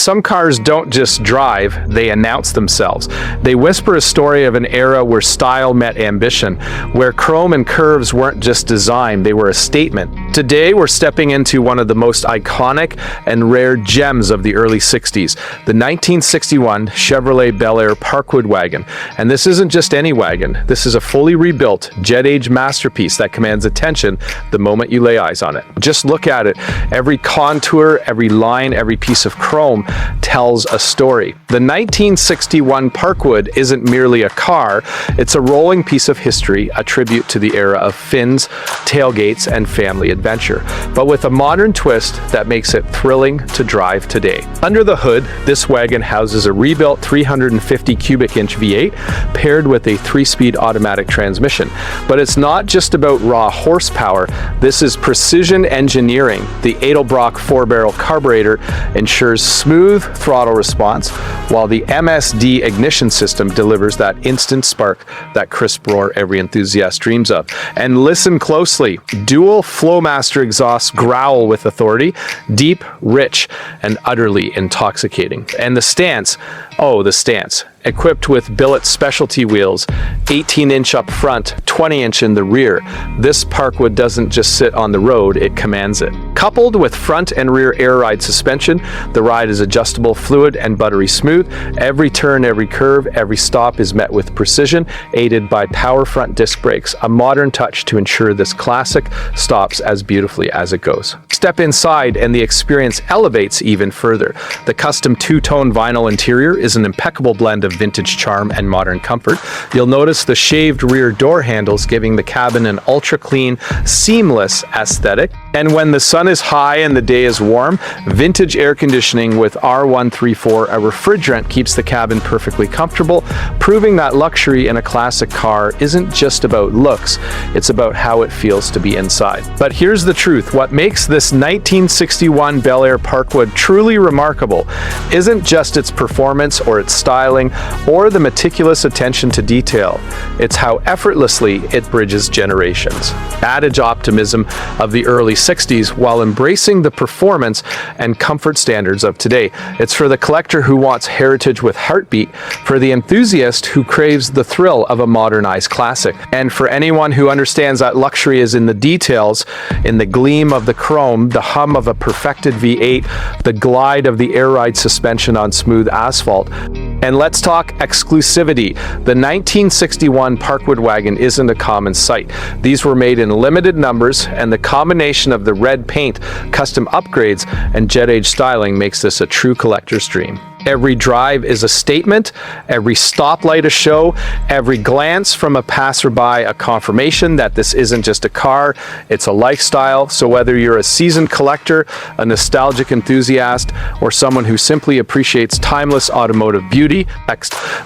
some cars don't just drive, they announce themselves. They whisper a story of an era where style met ambition, where chrome and curves weren't just design, they were a statement. Today, we're stepping into one of the most iconic and rare gems of the early 60s, the 1961 Chevrolet Bel Air Parkwood Wagon. And this isn't just any wagon, this is a fully rebuilt, jet-age masterpiece that commands attention the moment you lay eyes on it. Just look at it. Every contour, every line, every piece of chrome tells a story. The 1961 Parkwood isn't merely a car, it's a rolling piece of history, a tribute to the era of fins, tailgates, and family adventure, but with a modern twist that makes it thrilling to drive today. Under the hood, this wagon houses a rebuilt 350 cubic inch V8 paired with a 3-speed automatic transmission. But it's not just about raw horsepower, this is precision engineering. The Edelbrock 4-barrel carburetor ensures smooth throttle response, while the MSD ignition system delivers that instant spark, that crisp roar every enthusiast dreams of. And listen closely, dual FlowMaster exhausts growl with authority, deep, rich, and utterly intoxicating. And the stance, oh, the stance. Equipped with Billet Specialty wheels, 18-inch up front, 20-inch in the rear, this Parkwood doesn't just sit on the road, it commands it. Coupled with front and rear air ride suspension, the ride is adjustable, fluid, and buttery smooth. Every turn, every curve, every stop is met with precision, aided by power front disc brakes, a modern touch to ensure this classic stops as beautifully as it goes. Step inside and the experience elevates even further. The custom two-tone vinyl interior is an impeccable blend of vintage charm and modern comfort. You'll notice the shaved rear door handles giving the cabin an ultra-clean, seamless aesthetic. And when the sun is high and the day is warm, vintage air conditioning with R134, a refrigerant, keeps the cabin perfectly comfortable, proving that luxury in a classic car isn't just about looks, it's about how it feels to be inside. But here's the truth, what makes this 1961 Bel Air Parkwood truly remarkable isn't just its performance or its styling or the meticulous attention to detail, it's how effortlessly it bridges generations. Adage optimism of the early 60s while embracing the performance and comfort standards of today. It's for the collector who wants heritage with heartbeat, for the enthusiast who craves the thrill of a modernized classic, and for anyone who understands that luxury is in the details, in the gleam of the chrome, the hum of a perfected V8, the glide of the air ride suspension on smooth asphalt. And let's talk exclusivity. The 1961 Parkwood Wagon isn't a common sight. These were made in limited numbers, and the combination of the red paint, custom upgrades, and jet-age styling makes this a true collector's dream. Every drive is a statement, every stoplight a show, every glance from a passerby a confirmation that this isn't just a car, it's a lifestyle. So whether you're a seasoned collector, a nostalgic enthusiast, or someone who simply appreciates timeless automotive beauty,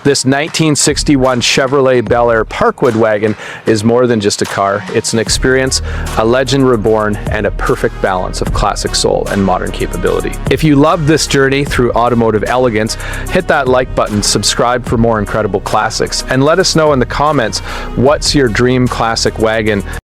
this 1961 Chevrolet Bel Air Parkwood Wagon is more than just a car, it's an experience, a legend reborn, and a perfect balance of classic soul and modern capability. If you love this journey through automotive elegance, hit that like button, subscribe for more incredible classics, and let us know in the comments what's your dream classic wagon.